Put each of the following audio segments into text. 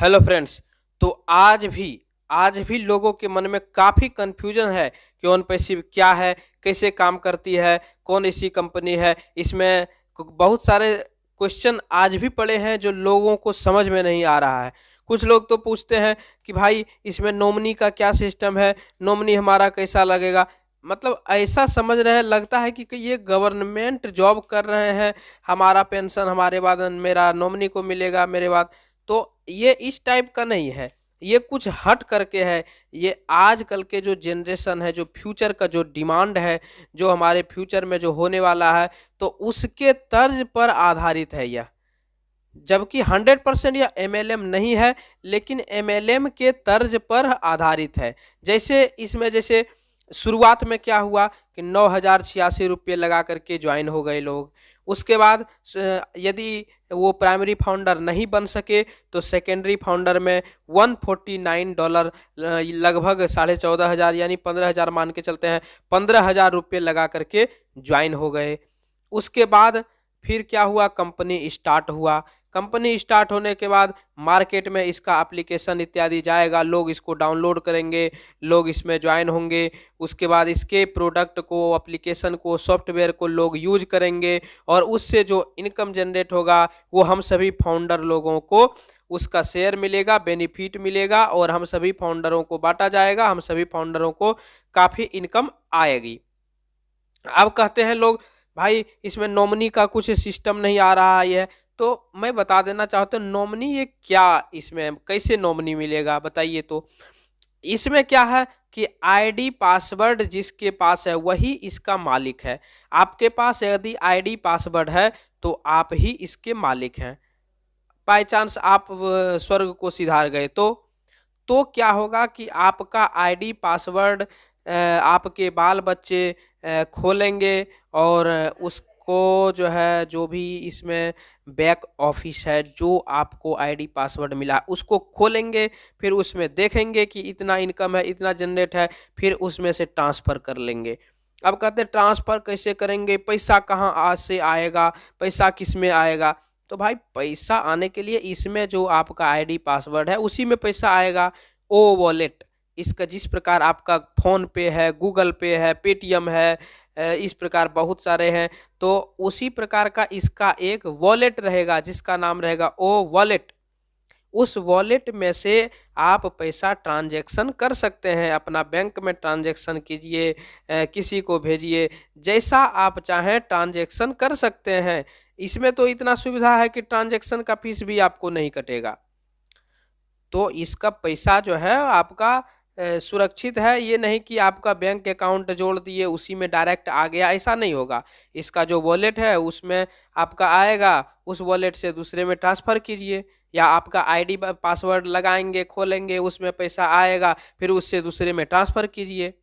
Hello friends. तो आज भी लोगों के मन में काफ़ी कन्फ्यूजन है कि ऑन पैसिव क्या है, कैसे काम करती है, कौन ऐसी कंपनी है। इसमें बहुत सारे क्वेश्चन आज भी पड़े हैं जो लोगों को समझ में नहीं आ रहा है। कुछ लोग तो पूछते हैं कि भाई इसमें नॉमिनी का क्या सिस्टम है, नॉमिनी हमारा कैसा लगेगा। मतलब ऐसा समझ रहे हैं, लगता है कि ये गवर्नमेंट जॉब कर रहे हैं, हमारा पेंशन हमारे बाद मेरा नॉमिनी को मिलेगा मेरे बाद। तो ये इस टाइप का नहीं है, ये कुछ हट करके है। ये आजकल के जो जनरेशन है, जो फ्यूचर का जो डिमांड है, जो हमारे फ्यूचर में जो होने वाला है, तो उसके तर्ज पर आधारित है यह। जबकि 100% यह एमएलएम नहीं है, लेकिन एमएलएम के तर्ज पर आधारित है। जैसे इसमें जैसे शुरुआत में क्या हुआ कि 9,086 रुपये लगा करके ज्वाइन हो गए लोग। उसके बाद यदि वो प्राइमरी फाउंडर नहीं बन सके तो सेकेंडरी फाउंडर में $149 लगभग 14,500 यानी 15,000 मान के चलते हैं, 15,000 रुपये लगा करके ज्वाइन हो गए। उसके बाद फिर क्या हुआ, कंपनी स्टार्ट हुआ। कंपनी स्टार्ट होने के बाद मार्केट में इसका एप्लीकेशन इत्यादि जाएगा, लोग इसको डाउनलोड करेंगे, लोग इसमें ज्वाइन होंगे। उसके बाद इसके प्रोडक्ट को, एप्लीकेशन को, सॉफ्टवेयर को लोग यूज करेंगे और उससे जो इनकम जनरेट होगा वो हम सभी फाउंडर लोगों को उसका शेयर मिलेगा, बेनिफिट मिलेगा और हम सभी फाउंडरों को बांटा जाएगा, हम सभी फाउंडरों को काफ़ी इनकम आएगी। अब कहते हैं लोग भाई इसमें नॉमिनी का कुछ सिस्टम नहीं आ रहा है। तो मैं बता देना चाहता हूँ नॉमिनी ये क्या, इसमें कैसे नॉमिनी मिलेगा बताइए। तो इसमें क्या है कि आईडी पासवर्ड जिसके पास है वही इसका मालिक है। आपके पास यदि आईडी पासवर्ड है तो आप ही इसके मालिक हैं। बाई चांस आप स्वर्ग को सिधार गए तो क्या होगा कि आपका आईडी पासवर्ड आपके बाल बच्चे खोलेंगे और उसको जो है, जो भी इसमें बैक ऑफिस है, जो आपको आईडी पासवर्ड मिला उसको खोलेंगे, फिर उसमें देखेंगे कि इतना इनकम है, इतना जनरेट है, फिर उसमें से ट्रांसफ़र कर लेंगे। अब कहते हैं ट्रांसफ़र कैसे करेंगे, पैसा कहाँ आज से आएगा, पैसा किस में आएगा। तो भाई पैसा आने के लिए इसमें जो आपका आईडी पासवर्ड है उसी में पैसा आएगा। ओ वॉलेट, इसका जिस प्रकार आपका फ़ोन पे है, गूगल पे है, पेटीएम है, इस प्रकार बहुत सारे हैं, तो उसी प्रकार का इसका एक वॉलेट रहेगा जिसका नाम रहेगा ओ वॉलेट। उस वॉलेट में से आप पैसा ट्रांजैक्शन कर सकते हैं, अपना बैंक में ट्रांजैक्शन कीजिए, किसी को भेजिए, जैसा आप चाहें ट्रांजैक्शन कर सकते हैं। इसमें तो इतना सुविधा है कि ट्रांजैक्शन का फीस भी आपको नहीं कटेगा। तो इसका पैसा जो है आपका सुरक्षित है। ये नहीं कि आपका बैंक अकाउंट जोड़ दिए उसी में डायरेक्ट आ गया, ऐसा नहीं होगा। इसका जो वॉलेट है उसमें आपका आएगा, उस वॉलेट से दूसरे में ट्रांसफ़र कीजिए, या आपका आईडी पासवर्ड लगाएंगे, खोलेंगे, उसमें पैसा आएगा, फिर उससे दूसरे में ट्रांसफ़र कीजिए।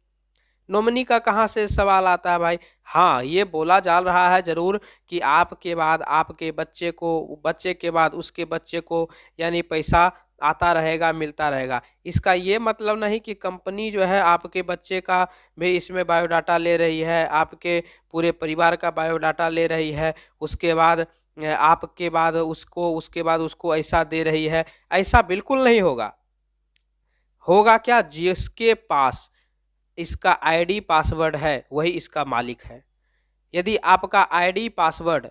नॉमिनी का कहाँ से सवाल आता है भाई? हाँ, ये बोला जा रहा है ज़रूर कि आपके बाद आपके बच्चे को, बच्चे के बाद उसके बच्चे को, यानी पैसा आता रहेगा, मिलता रहेगा। इसका ये मतलब नहीं कि कंपनी जो है आपके बच्चे का भी इसमें बायोडाटा ले रही है, आपके पूरे परिवार का बायोडाटा ले रही है, उसके बाद आपके बाद उसको, उसके बाद उसको ऐसा दे रही है। ऐसा बिल्कुल नहीं होगा। होगा क्या, जिसके पास इसका आईडी पासवर्ड है वही इसका मालिक है। यदि आपका आईडी पासवर्ड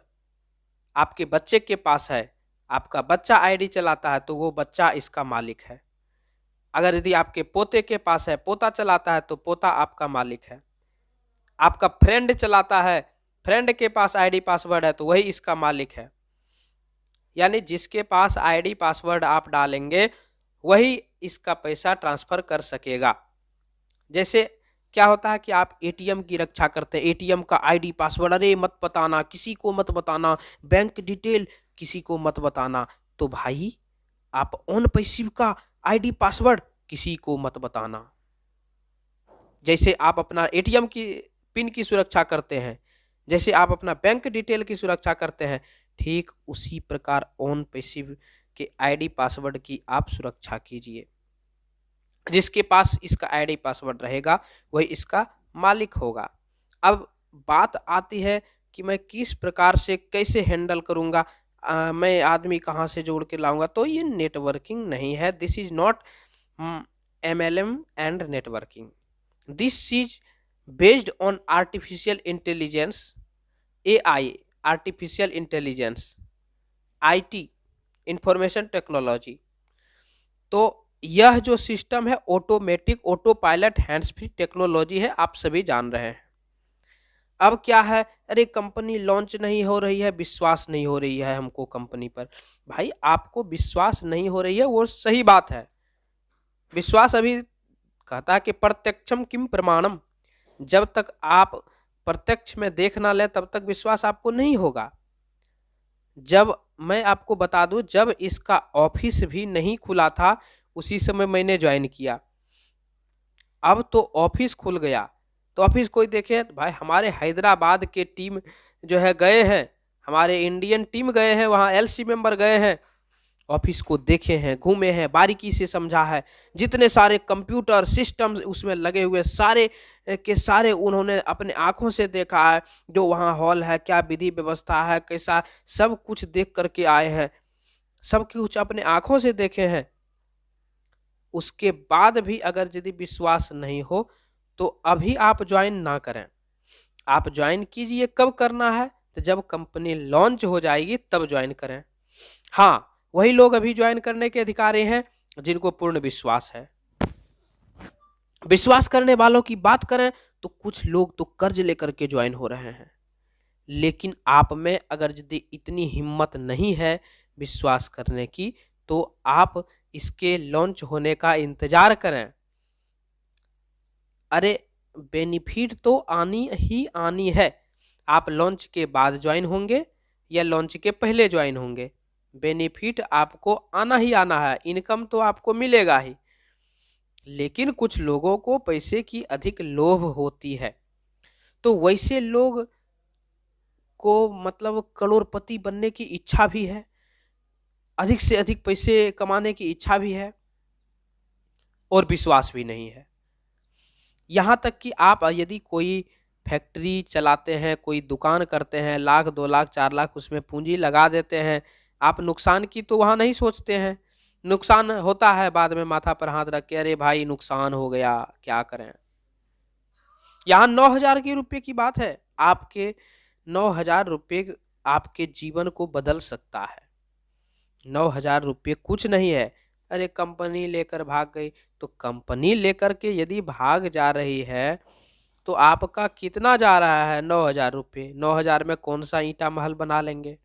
आपके बच्चे के पास है, आपका बच्चा आईडी चलाता है, तो वो बच्चा इसका मालिक है। अगर यदि आपके पोते के पास है, पोता चलाता है, तो पोता आपका मालिक है। आपका फ्रेंड चलाता है, फ्रेंड के पास आईडी पासवर्ड है, तो वही इसका मालिक है। यानी जिसके पास आईडी पासवर्ड आप डालेंगे वही इसका पैसा ट्रांसफ़र कर सकेगा। जैसे क्या होता है कि आप एटीएम की रक्षा करते हैं, एटीएम का आईडी पासवर्ड अरे मत बताना, किसी को मत बताना, बैंक डिटेल किसी को मत बताना। तो भाई आप ऑन पैसिव का आईडी पासवर्ड किसी को मत बताना। जैसे आप अपना एटीएम की पिन की सुरक्षा करते हैं, जैसे आप अपना बैंक डिटेल की सुरक्षा करते हैं, ठीक उसी प्रकार ऑन पैसिव के आईडी पासवर्ड की आप सुरक्षा कीजिए। जिसके पास इसका आईडी पासवर्ड रहेगा वही इसका मालिक होगा। अब बात आती है कि मैं किस प्रकार से कैसे हैंडल करूंगा। मैं आदमी कहाँ से जोड़ के लाऊंगा, तो ये नेटवर्किंग नहीं है। This is not MLM and networking. This is based on artificial intelligence, AI, artificial intelligence, IT, information technology. तो यह जो सिस्टम है automatic, auto pilot, hands free technology है, आप सभी जान रहे हैं। अब क्या है, अरे कंपनी लॉन्च नहीं हो रही है, विश्वास नहीं हो रही है हमको कंपनी पर। भाई आपको विश्वास नहीं हो रही है वो सही बात है। विश्वास अभी कहता है कि प्रत्यक्षम किम प्रमाणम, जब तक आप प्रत्यक्ष में देख ना ले तब तक विश्वास आपको नहीं होगा। जब मैं आपको बता दूं, जब इसका ऑफिस भी नहीं खुला था उसी समय मैंने ज्वाइन किया। अब तो ऑफिस खुल गया, तो ऑफिस कोई देखे तो भाई हमारे हैदराबाद के टीम जो है गए हैं, हमारे इंडियन टीम गए हैं, वहाँ LC मेंबर गए हैं, ऑफिस को देखे हैं, घूमे हैं, बारीकी से समझा है। जितने सारे कंप्यूटर सिस्टम्स उसमें लगे हुए सारे के सारे उन्होंने अपने आंखों से देखा है। जो वहाँ हॉल है, क्या विधि व्यवस्था है, कैसा, सब कुछ देख करके आए हैं, सब कुछ अपने आंखों से देखे हैं। उसके बाद भी अगर यदि विश्वास नहीं हो तो अभी आप ज्वाइन ना करें। आप ज्वाइन कीजिए, कब करना है तो जब कंपनी लॉन्च हो जाएगी तब ज्वाइन करें। हाँ, वही लोग अभी ज्वाइन करने के अधिकारी हैं जिनको पूर्ण विश्वास है। विश्वास करने वालों की बात करें तो कुछ लोग तो कर्ज लेकर के ज्वाइन हो रहे हैं। लेकिन आप में अगर यदि इतनी हिम्मत नहीं है विश्वास करने की तो आप इसके लॉन्च होने का इंतजार करें। अरे बेनिफिट तो आनी ही आनी है। आप लॉन्च के बाद ज्वाइन होंगे या लॉन्च के पहले ज्वाइन होंगे, बेनिफिट आपको आना ही आना है, इनकम तो आपको मिलेगा ही। लेकिन कुछ लोगों को पैसे की अधिक लोभ होती है, तो वैसे लोग को मतलब करोड़पति बनने की इच्छा भी है, अधिक से अधिक पैसे कमाने की इच्छा भी है और विश्वास भी नहीं है। यहाँ तक कि आप यदि कोई फैक्ट्री चलाते हैं, कोई दुकान करते हैं, लाख 2 लाख 4 लाख उसमें पूंजी लगा देते हैं, आप नुकसान की तो वहाँ नहीं सोचते हैं। नुकसान होता है बाद में माथा पर हाथ रख के, अरे भाई नुकसान हो गया क्या करें। यहाँ 9,000 के रुपये की बात है, आपके 9,000 रुपये आपके जीवन को बदल सकता है। 9,000 रुपये कुछ नहीं है। अरे कंपनी लेकर भाग गई, तो कंपनी लेकर के यदि भाग जा रही है तो आपका कितना जा रहा है? 9,000 रुपये। 9,000 में कौन सा ईंटा महल बना लेंगे।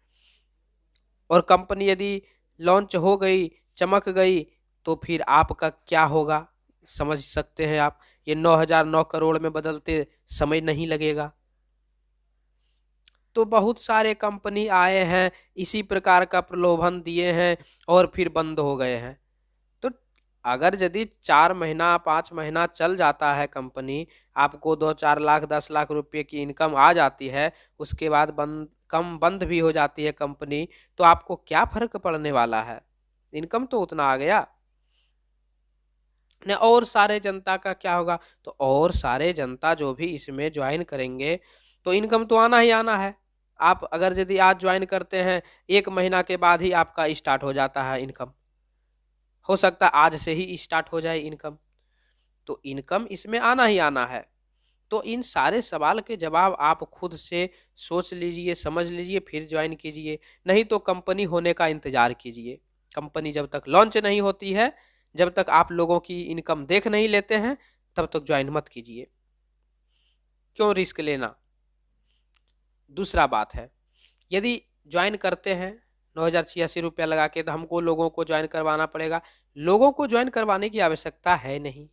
और कंपनी यदि लॉन्च हो गई, चमक गई, तो फिर आपका क्या होगा समझ सकते हैं आप। ये 9,000 9 करोड़ में बदलते समय नहीं लगेगा। तो बहुत सारे कंपनी आए हैं, इसी प्रकार का प्रलोभन दिए हैं और फिर बंद हो गए हैं। तो अगर यदि 4 महीना 5 महीना चल जाता है कंपनी, आपको 2-4 लाख 10 लाख रुपए की इनकम आ जाती है, उसके बाद बंद भी हो जाती है कंपनी, तो आपको क्या फर्क पड़ने वाला है? इनकम तो उतना आ गया ने। और सारे जनता का क्या होगा? तो और सारे जनता जो भी इसमें ज्वाइन करेंगे तो इनकम तो आना ही आना है। आप अगर यदि आज ज्वाइन करते हैं, 1 महीना के बाद ही आपका स्टार्ट हो जाता है इनकम, हो सकता है आज से ही स्टार्ट हो जाए इनकम, तो इनकम इसमें आना ही आना है। तो इन सारे सवाल के जवाब आप खुद से सोच लीजिए, समझ लीजिए, फिर ज्वाइन कीजिए। नहीं तो कंपनी होने का इंतजार कीजिए। कंपनी जब तक लॉन्च नहीं होती है, जब तक आप लोगों की इनकम देख नहीं लेते हैं, तब तक ज्वाइन मत कीजिए। क्यों रिस्क लेना। दूसरा बात है, यदि ज्वाइन करते हैं 9,086 रुपया लगा के, तो हमको लोगों को ज्वाइन करवाना पड़ेगा। लोगों को ज्वाइन करवाने की आवश्यकता है नहीं,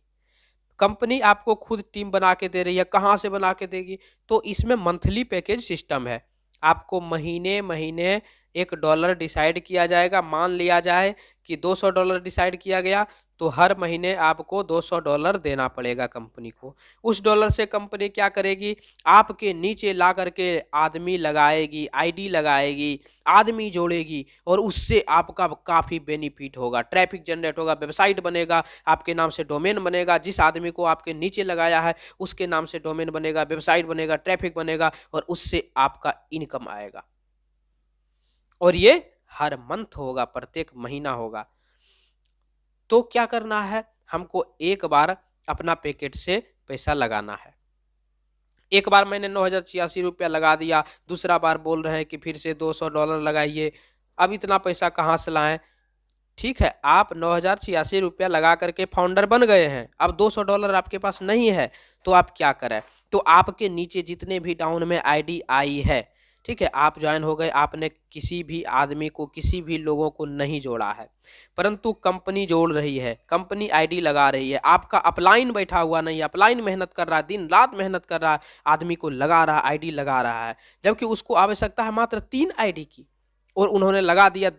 कंपनी आपको खुद टीम बना के दे रही है। कहाँ से बना के देगी? तो इसमें मंथली पैकेज सिस्टम है। आपको महीने महीने $1 डिसाइड किया जाएगा। मान लिया जाए कि $200 डिसाइड किया गया, तो हर महीने आपको $200 देना पड़ेगा कंपनी को। उस डॉलर से कंपनी क्या करेगी? आपके नीचे ला करके आदमी लगाएगी, आईडी लगाएगी, आदमी जोड़ेगी, और उससे आपका काफ़ी बेनिफिट होगा। ट्रैफिक जनरेट होगा, वेबसाइट बनेगा, आपके नाम से डोमेन बनेगा। जिस आदमी को आपके नीचे लगाया है उसके नाम से डोमेन बनेगा, वेबसाइट बनेगा, ट्रैफिक बनेगा, और उससे आपका इनकम आएगा। और ये हर मंथ होगा, प्रत्येक महीना होगा। तो क्या करना है, हमको एक बार अपना पैकेट से पैसा लगाना है। एक बार मैंने 9,086 रुपया लगा दिया, दूसरा बार बोल रहे हैं कि फिर से $200 लगाइए। अब इतना पैसा कहाँ से लाएं? ठीक है, आप 9,086 रुपया लगा करके फाउंडर बन गए हैं, अब $200 आपके पास नहीं है, तो आप क्या करें? तो आपके नीचे जितने भी डाउन में आईडी आई है, ठीक है, आप ज्वाइन हो गए, आपने किसी भी आदमी को, किसी भी लोगों को नहीं जोड़ा है, परंतु कंपनी जोड़ रही है, कंपनी आईडी लगा रही है, आपका अपलाइन बैठा हुआ नहीं है, अपलाइन मेहनत कर रहा है, दिन रात मेहनत कर रहा है, आदमी को लगा रहा है, आईडी लगा रहा है, जबकि उसको आवश्यकता है मात्र 3 आईडी की, और उन्होंने लगा दिया,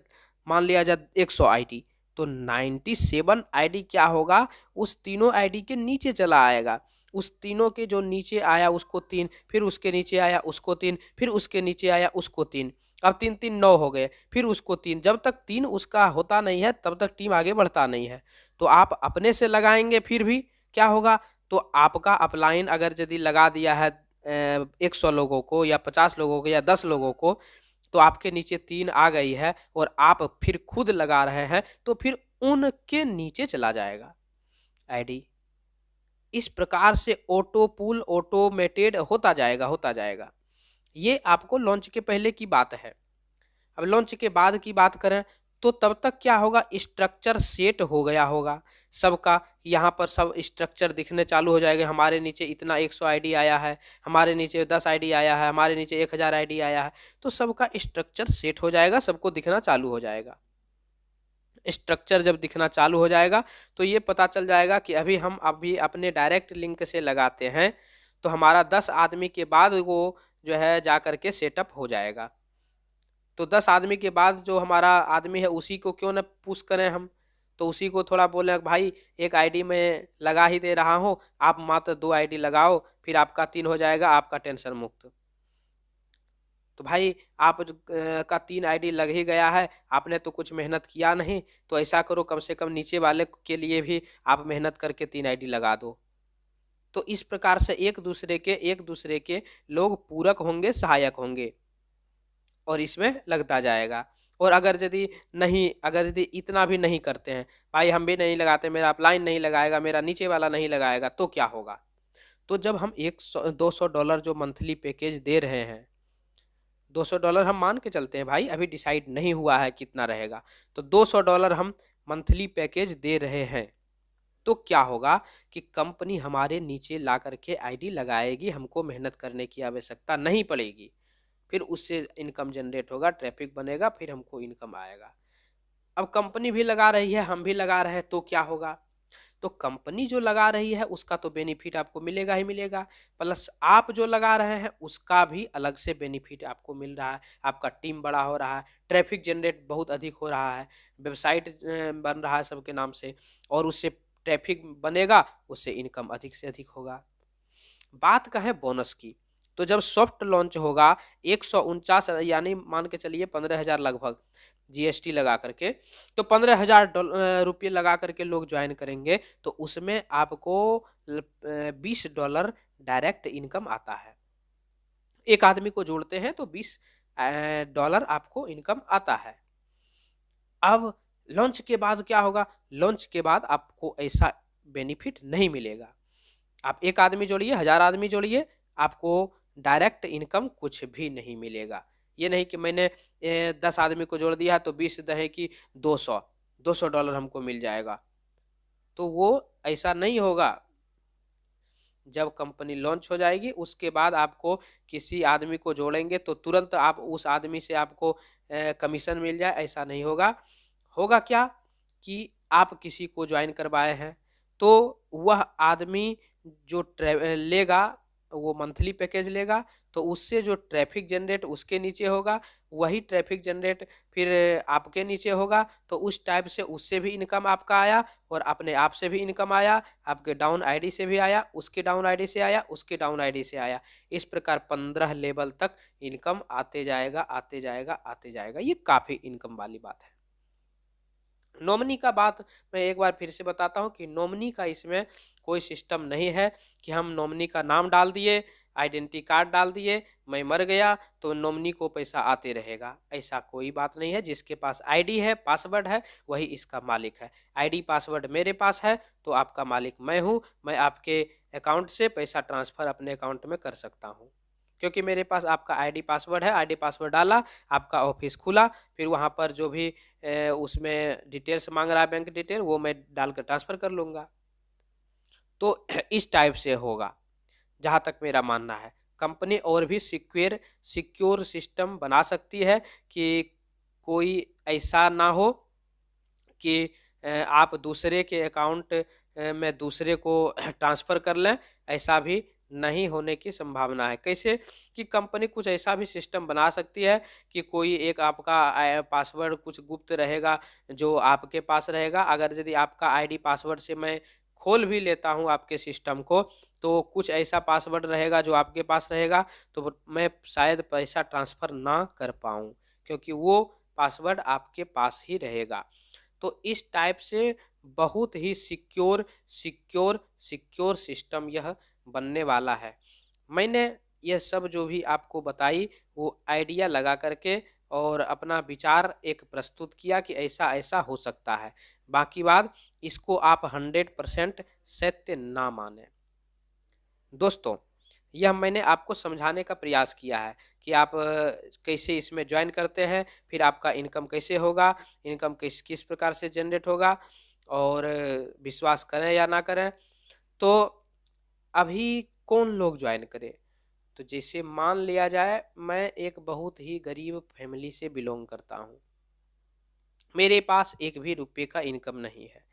मान लिया जाए 100 आईडी, तो 97 आईडी क्या होगा, उस तीनों आईडी के नीचे चला आएगा। उस तीनों के जो नीचे आया उसको 3, फिर उसके नीचे आया उसको 3, फिर उसके नीचे आया उसको 3, अब 3 3 9 हो गए, फिर उसको 3, जब तक 3 उसका होता नहीं है तब तक टीम आगे बढ़ता नहीं है। तो आप अपने से लगाएंगे फिर भी क्या होगा, तो आपका अपलाइन अगर यदि लगा दिया है 100 लोगों को या 50 लोगों को या 10 लोगों को, तो आपके नीचे 3 आ गई है और आप फिर खुद लगा रहे हैं, तो फिर उनके नीचे चला जाएगा आईडी। इस प्रकार से ऑटो पुल ऑटोमेटेड होता जाएगा। ये आपको लॉन्च के पहले की बात है। अब लॉन्च के बाद की बात करें तो तब तक क्या होगा, स्ट्रक्चर सेट हो गया होगा सबका, यहाँ पर सब स्ट्रक्चर दिखने चालू हो जाएगा, हमारे नीचे इतना 100 आईडी आया है, हमारे नीचे 10 आईडी आया है, हमारे नीचे 1000 आईडी आया है, तो सबका स्ट्रक्चर सेट हो जाएगा, सबको दिखना चालू हो जाएगा। स्ट्रक्चर जब दिखना चालू हो जाएगा तो ये पता चल जाएगा कि अभी अपने डायरेक्ट लिंक से लगाते हैं तो हमारा 10 आदमी के बाद वो जो है जा करके सेटअप हो जाएगा। तो 10 आदमी के बाद जो हमारा आदमी है उसी को क्यों न पुश करें हम, तो उसी को थोड़ा बोले भाई एक आईडी में लगा ही दे रहा हूँ, आप मात्र 2 आईडी लगाओ, फिर आपका 3 हो जाएगा, आपका टेंशन मुक्त। तो भाई आप का 3 आईडी लग ही गया है, आपने तो कुछ मेहनत किया नहीं, तो ऐसा करो कम से कम नीचे वाले के लिए भी आप मेहनत करके 3 आईडी लगा दो। तो इस प्रकार से एक दूसरे के लोग पूरक होंगे, सहायक होंगे और इसमें लगता जाएगा। और अगर यदि इतना भी नहीं करते हैं, भाई हम भी नहीं लगाते, मेरा अपलाइन नहीं लगाएगा, मेरा नीचे वाला नहीं लगाएगा, तो क्या होगा? तो जब हम $200 जो मंथली पैकेज दे रहे हैं, $200 हम मान के चलते हैं भाई, अभी डिसाइड नहीं हुआ है कितना रहेगा, तो $200 हम मंथली पैकेज दे रहे हैं, तो क्या होगा कि कंपनी हमारे नीचे ला करके आईडी लगाएगी, हमको मेहनत करने की आवश्यकता नहीं पड़ेगी, फिर उससे इनकम जनरेट होगा, ट्रैफिक बनेगा, फिर हमको इनकम आएगा। अब कंपनी भी लगा रही है, हम भी लगा रहे हैं, तो क्या होगा? तो कंपनी जो लगा रही है उसका तो बेनिफिट आपको मिलेगा ही मिलेगा, प्लस आप जो लगा रहे हैं उसका भी अलग से बेनिफिट आपको मिल रहा है, आपका टीम बड़ा हो रहा है, ट्रैफिक जनरेट बहुत अधिक हो रहा है, वेबसाइट बन रहा है सबके नाम से, और उससे ट्रैफिक बनेगा, उससे इनकम अधिक से अधिक होगा। बात कहें बोनस की, तो जब सॉफ्ट लॉन्च होगा 149 यानी मान के चलिए 15,000 लगभग जीएसटी लगा करके, तो 15,000 रुपये लगा करके लोग ज्वाइन करेंगे, तो उसमें आपको $20 डायरेक्ट इनकम आता है। एक आदमी को जोड़ते हैं तो $20 आपको इनकम आता है। अब लॉन्च के बाद क्या होगा? लॉन्च के बाद आपको ऐसा बेनिफिट नहीं मिलेगा। आप एक आदमी जोड़िए, 1000 आदमी जोड़िए, आपको डायरेक्ट इनकम कुछ भी नहीं मिलेगा। ये नहीं कि मैंने 10 आदमी को जोड़ दिया तो 20 दहे की $200 हमको मिल जाएगा, तो वो ऐसा नहीं होगा। जब कंपनी लॉन्च हो जाएगी उसके बाद आपको किसी आदमी को जोड़ेंगे तो तुरंत आप उस आदमी से आपको कमीशन मिल जाए, ऐसा नहीं होगा। होगा क्या कि आप किसी को ज्वाइन करवाए हैं तो वह आदमी जो लेगा, वो मंथली पैकेज लेगा, तो उससे जो ट्रैफिक जनरेट उसके नीचे होगा, वही ट्रैफिक जनरेट फिर आपके नीचे होगा, तो उस टाइप से उससे भी इनकम आपका आया और अपने आप से भी इनकम आया, आपके डाउन आईडी से भी आया, उसके डाउन आईडी से आया, उसके डाउन आईडी से आया। इस प्रकार 15 लेवल तक इनकम आते जाएगा आते जाएगा आते जाएगा। ये काफ़ी इनकम वाली बात है। नॉमिनी का बात मैं एक बार फिर से बताता हूँ कि नॉमिनी का इसमें कोई सिस्टम नहीं है कि हम नॉमिनी का नाम डाल दिए आइडेंटिटी कार्ड डाल दिए, मैं मर गया तो नॉमिनी को पैसा आते रहेगा। ऐसा कोई बात नहीं है। जिसके पास आईडी है, पासवर्ड है, वही इसका मालिक है। आईडी पासवर्ड मेरे पास है तो आपका मालिक मैं हूँ। मैं आपके अकाउंट से पैसा ट्रांसफ़र अपने अकाउंट में कर सकता हूँ, क्योंकि मेरे पास आपका आईडी पासवर्ड है। आईडी पासवर्ड डाला, आपका ऑफिस खुला, फिर वहाँ पर जो भी उसमें डिटेल्स मांग रहा है, बैंक डिटेल, वो मैं डालकर ट्रांसफ़र कर लूँगा। तो इस टाइप से होगा, जहाँ तक मेरा मानना है। कंपनी और भी सिक्योर सिस्टम बना सकती है कि कोई ऐसा ना हो कि आप दूसरे के अकाउंट में दूसरे को ट्रांसफ़र कर लें, ऐसा भी नहीं होने की संभावना है। कैसे कि कंपनी कुछ ऐसा भी सिस्टम बना सकती है कि कोई एक आपका पासवर्ड कुछ गुप्त रहेगा जो आपके पास रहेगा। अगर यदि आपका आईडी पासवर्ड से मैं खोल भी लेता हूं आपके सिस्टम को, तो कुछ ऐसा पासवर्ड रहेगा जो आपके पास रहेगा, तो मैं शायद पैसा ट्रांसफ़र ना कर पाऊँ, क्योंकि वो पासवर्ड आपके पास ही रहेगा। तो इस टाइप से बहुत ही सिक्योर सिस्टम यह बनने वाला है। मैंने यह सब जो भी आपको बताई वो आइडिया लगा करके और अपना विचार एक प्रस्तुत किया कि ऐसा ऐसा हो सकता है। बाकी बात इसको आप 100% सत्य ना माने। दोस्तों, यह मैंने आपको समझाने का प्रयास किया है कि आप कैसे इसमें ज्वाइन करते हैं, फिर आपका इनकम कैसे होगा, इनकम किस किस प्रकार से जनरेट होगा, और विश्वास करें या ना करें। तो अभी कौन लोग ज्वाइन करें? तो जैसे मान लिया जाए मैं एक बहुत ही गरीब फैमिली से बिलोंग करता हूँ, मेरे पास एक भी रुपये का इनकम नहीं है,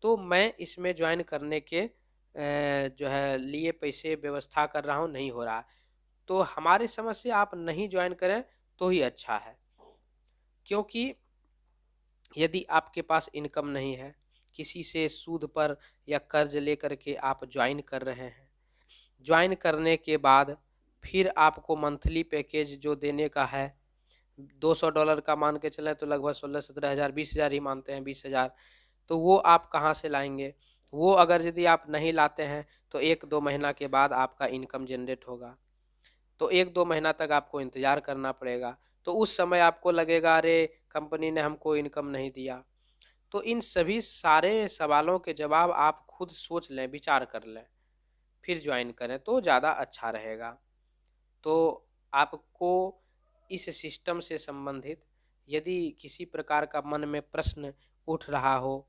तो मैं इसमें ज्वाइन करने के जो है लिए पैसे व्यवस्था कर रहा हूँ, नहीं हो रहा। तो हमारी समझ से आप नहीं ज्वाइन करें तो ही अच्छा है, क्योंकि यदि आपके पास इनकम नहीं है, किसी से सूद पर या कर्ज लेकर के आप ज्वाइन कर रहे हैं, ज्वाइन करने के बाद फिर आपको मंथली पैकेज जो देने का है $200 का मान के चलें तो लगभग 16-17 हज़ार, 20 हज़ार ही मानते हैं, 20 हज़ार, तो वो आप कहाँ से लाएंगे? वो अगर यदि आप नहीं लाते हैं तो 1-2 महीना के बाद आपका इनकम जनरेट होगा, तो 1-2 महीना तक आपको इंतज़ार करना पड़ेगा। तो उस समय आपको लगेगा अरे कंपनी ने हमको इनकम नहीं दिया। तो इन सभी सारे सवालों के जवाब आप खुद सोच लें, विचार कर लें, फिर ज्वाइन करें तो ज़्यादा अच्छा रहेगा। तो आपको इस सिस्टम से संबंधित यदि किसी प्रकार का मन में प्रश्न उठ रहा हो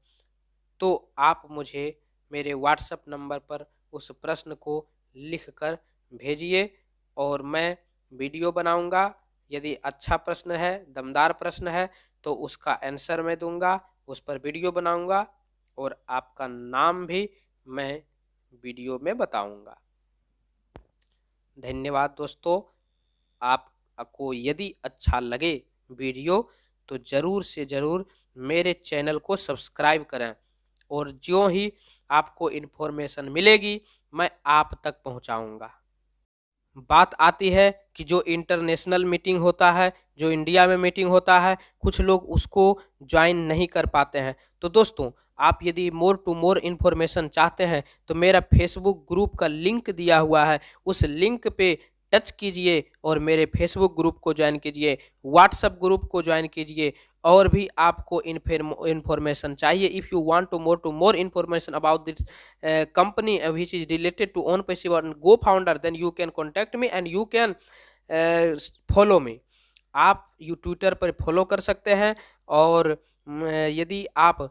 तो आप मुझे मेरे व्हाट्सएप नंबर पर उस प्रश्न को लिख कर भेजिए और मैं वीडियो बनाऊंगा। यदि अच्छा प्रश्न है, दमदार प्रश्न है, तो उसका आंसर मैं दूंगा, उस पर वीडियो बनाऊंगा और आपका नाम भी मैं वीडियो में बताऊंगा। धन्यवाद दोस्तों। आपको यदि अच्छा लगे वीडियो तो ज़रूर से ज़रूर मेरे चैनल को सब्सक्राइब करें, और जो ही आपको इन्फॉर्मेशन मिलेगी मैं आप तक पहुंचाऊंगा। बात आती है कि जो इंटरनेशनल मीटिंग होता है, जो इंडिया में मीटिंग होता है, कुछ लोग उसको ज्वाइन नहीं कर पाते हैं। तो दोस्तों, आप यदि मोर टू मोर इन्फॉर्मेशन चाहते हैं तो मेरा फेसबुक ग्रुप का लिंक दिया हुआ है, उस लिंक पे टच कीजिए और मेरे फेसबुक ग्रुप को ज्वाइन कीजिए, व्हाट्सएप ग्रुप को ज्वाइन कीजिए। और भी आपको इन्फॉर्मेशन चाहिए, if you want to more information about this company which is related to own passive and go founder, then you can contact me and you can follow me। आप you Twitter पर follow कर सकते हैं, और यदि आप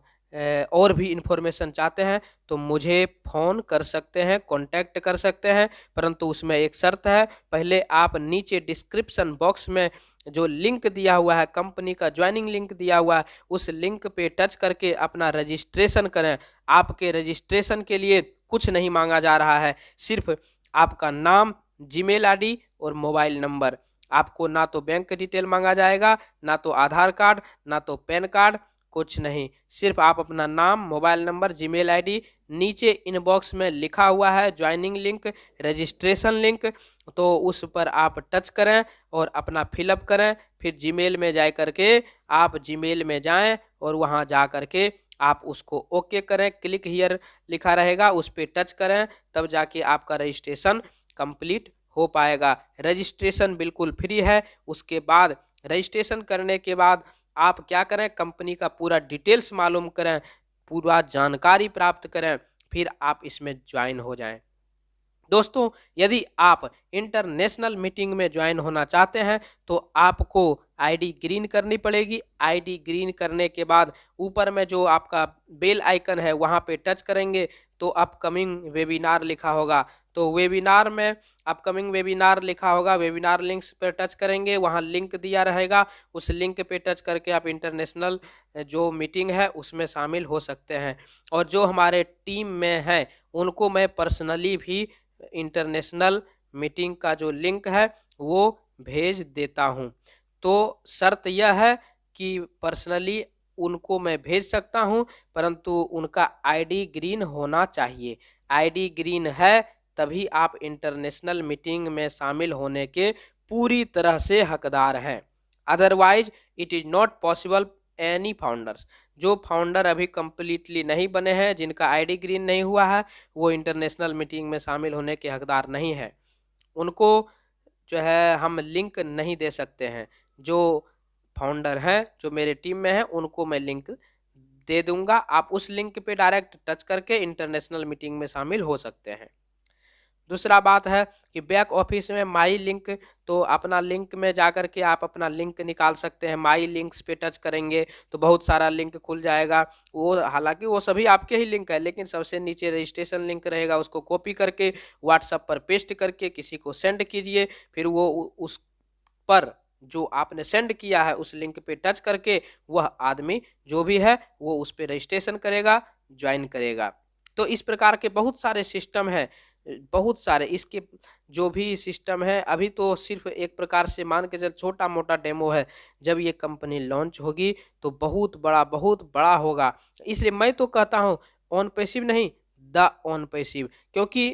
और भी इन्फॉर्मेशन चाहते हैं तो मुझे फ़ोन कर सकते हैं, कांटेक्ट कर सकते हैं, परंतु उसमें एक शर्त है, पहले आप नीचे डिस्क्रिप्शन बॉक्स में जो लिंक दिया हुआ है, कंपनी का ज्वाइनिंग लिंक दिया हुआ है, उस लिंक पे टच करके अपना रजिस्ट्रेशन करें। आपके रजिस्ट्रेशन के लिए कुछ नहीं मांगा जा रहा है, सिर्फ आपका नाम, जीमेल आईडी और मोबाइल नंबर। आपको ना तो बैंक डिटेल मांगा जाएगा, ना तो आधार कार्ड, ना तो पैन कार्ड, कुछ नहीं। सिर्फ आप अपना नाम, मोबाइल नंबर, जीमेल आईडी, नीचे इनबॉक्स में लिखा हुआ है ज्वाइनिंग लिंक, रजिस्ट्रेशन लिंक, तो उस पर आप टच करें और अपना फिलअप करें। फिर जीमेल में जा करके आप जीमेल में जाएं और वहां जा करके आप उसको ओके करें, क्लिक हियर लिखा रहेगा, उस पर टच करें, तब जाके आपका रजिस्ट्रेशन कंप्लीट हो पाएगा। रजिस्ट्रेशन बिल्कुल फ्री है। उसके बाद रजिस्ट्रेशन करने के बाद आप क्या करें, कंपनी का पूरा डिटेल्स मालूम करें, पूरा जानकारी प्राप्त करें, फिर आप इसमें ज्वाइन हो जाएं। दोस्तों, यदि आप इंटरनेशनल मीटिंग में ज्वाइन होना चाहते हैं तो आपको आईडी ग्रीन करनी पड़ेगी। आईडी ग्रीन करने के बाद ऊपर में जो आपका बेल आइकन है वहां पे टच करेंगे तो अपकमिंग वेबिनार लिखा होगा। तो वेबिनार में अपकमिंग वेबिनार लिखा होगा, वेबिनार लिंक्स पर टच करेंगे, वहां लिंक दिया रहेगा, उस लिंक पे टच करके आप इंटरनेशनल जो मीटिंग है उसमें शामिल हो सकते हैं। और जो हमारे टीम में हैं उनको मैं पर्सनली भी इंटरनेशनल मीटिंग का जो लिंक है वो भेज देता हूं। तो शर्त यह है कि पर्सनली उनको मैं भेज सकता हूं, परंतु उनका आईडी ग्रीन होना चाहिए। आईडी ग्रीन है तभी आप इंटरनेशनल मीटिंग में शामिल होने के पूरी तरह से हकदार हैं। Otherwise it is not possible any founders. जो फाउंडर अभी कंप्लीटली नहीं बने हैं, जिनका आईडी ग्रीन नहीं हुआ है, वो इंटरनेशनल मीटिंग में शामिल होने के हकदार नहीं है। उनको जो है हम लिंक नहीं दे सकते हैं। जो फाउंडर हैं जो मेरे टीम में हैं उनको मैं लिंक दे दूंगा। आप उस लिंक पे डायरेक्ट टच करके इंटरनेशनल मीटिंग में शामिल हो सकते हैं। दूसरा बात है कि बैक ऑफिस में माई लिंक, तो अपना लिंक में जाकर के आप अपना लिंक निकाल सकते हैं। माई लिंक्स पे टच करेंगे तो बहुत सारा लिंक खुल जाएगा। वो हालांकि वो सभी आपके ही लिंक है, लेकिन सबसे नीचे रजिस्ट्रेशन लिंक रहेगा, उसको कॉपी करके व्हाट्सएप पर पेस्ट करके किसी को सेंड कीजिए। फिर वो उस पर जो आपने सेंड किया है उस लिंक पे टच करके वह आदमी जो भी है वो उस पर रजिस्ट्रेशन करेगा, ज्वाइन करेगा। तो इस प्रकार के बहुत सारे सिस्टम हैं, बहुत सारे। इसके जो भी सिस्टम है अभी तो सिर्फ एक प्रकार से मान के चल छोटा मोटा डेमो है। जब ये कंपनी लॉन्च होगी तो बहुत बड़ा होगा। इसलिए मैं तो कहता हूँ ऑन पैसिव नहीं, द ऑन पैसिव, क्योंकि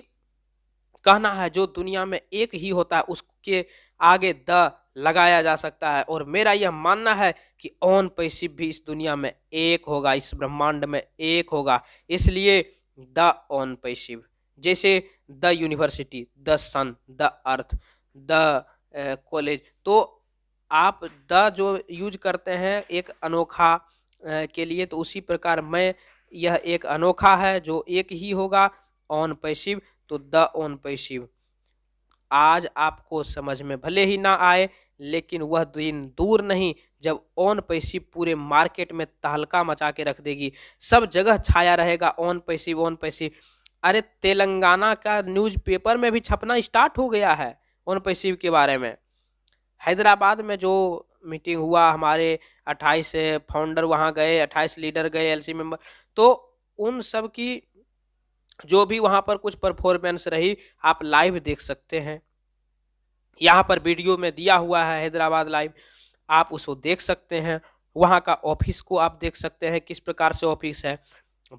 कहना है जो दुनिया में एक ही होता है उसके आगे द लगाया जा सकता है। और मेरा यह मानना है कि ऑन पैसिव भी इस दुनिया में एक होगा, इस ब्रह्मांड में एक होगा। इसलिए द ऑन पैसिव, जैसे the university, the sun, the earth, the college, तो आप द जो यूज करते हैं एक अनोखा के लिए, तो उसी प्रकार मैं यह एक अनोखा है जो एक ही होगा, ऑन पैसिव। तो द ऑन पैसिव आज आपको समझ में भले ही ना आए, लेकिन वह दिन दूर नहीं जब ऑन पैसिव पूरे मार्केट में तहलका मचा के रख देगी। सब जगह छाया रहेगा ऑन पैसिव, ऑन पैसिव। अरे तेलंगाना का न्यूज़पेपर में भी छपना स्टार्ट हो गया है ऑन पैसिव के बारे में। हैदराबाद में जो मीटिंग हुआ, हमारे 28 फाउंडर वहां गए, 28 लीडर गए, एलसी मेंबर, तो उन सब की जो भी वहां पर कुछ परफॉर्मेंस रही आप लाइव देख सकते हैं। यहाँ पर वीडियो में दिया हुआ है हैदराबाद लाइव, आप उसको देख सकते हैं। वहाँ का ऑफिस को आप देख सकते हैं किस प्रकार से ऑफिस है।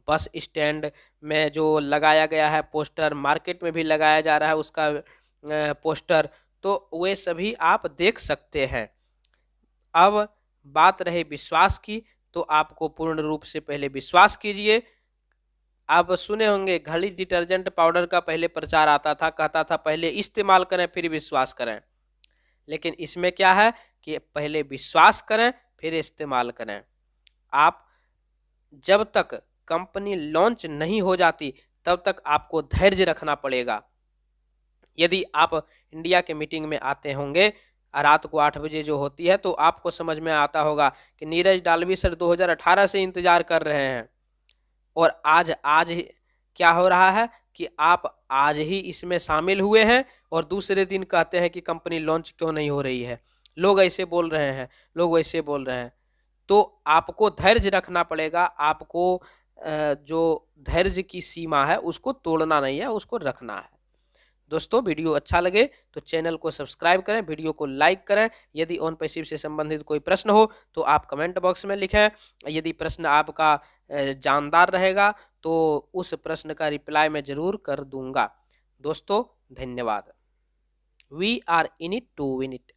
बस स्टैंड में जो लगाया गया है पोस्टर, मार्केट में भी लगाया जा रहा है उसका पोस्टर, तो वे सभी आप देख सकते हैं। अब बात रही विश्वास की, तो आपको पूर्ण रूप से पहले विश्वास कीजिए। आप सुने होंगे घड़ी डिटर्जेंट पाउडर का पहले प्रचार आता था, कहता था पहले इस्तेमाल करें फिर विश्वास करें। लेकिन इसमें क्या है कि पहले विश्वास करें फिर इस्तेमाल करें। आप जब तक कंपनी लॉन्च नहीं हो जाती तब तक आपको धैर्य रखना पड़ेगा। यदि आप इंडिया के मीटिंग में आते होंगे रात को 8 बजे जो होती है, तो आपको समझ में आता होगा कि नीरज डालवी सर 2018 से इंतजार कर रहे हैं, और आज क्या हो रहा है कि आप आज ही इसमें शामिल हुए हैं और दूसरे दिन कहते हैं कि कंपनी लॉन्च क्यों नहीं हो रही है। लोग ऐसे बोल रहे हैं, लोग वैसे बोल रहे हैं। तो आपको धैर्य रखना पड़ेगा। आपको जो धैर्य की सीमा है उसको तोड़ना नहीं है, उसको रखना है। दोस्तों, वीडियो अच्छा लगे तो चैनल को सब्सक्राइब करें, वीडियो को लाइक करें। यदि ऑन पैसिव से संबंधित कोई प्रश्न हो तो आप कमेंट बॉक्स में लिखें। यदि प्रश्न आपका जानदार रहेगा तो उस प्रश्न का रिप्लाई मैं जरूर कर दूंगा। दोस्तों, धन्यवाद। We are in it to win it.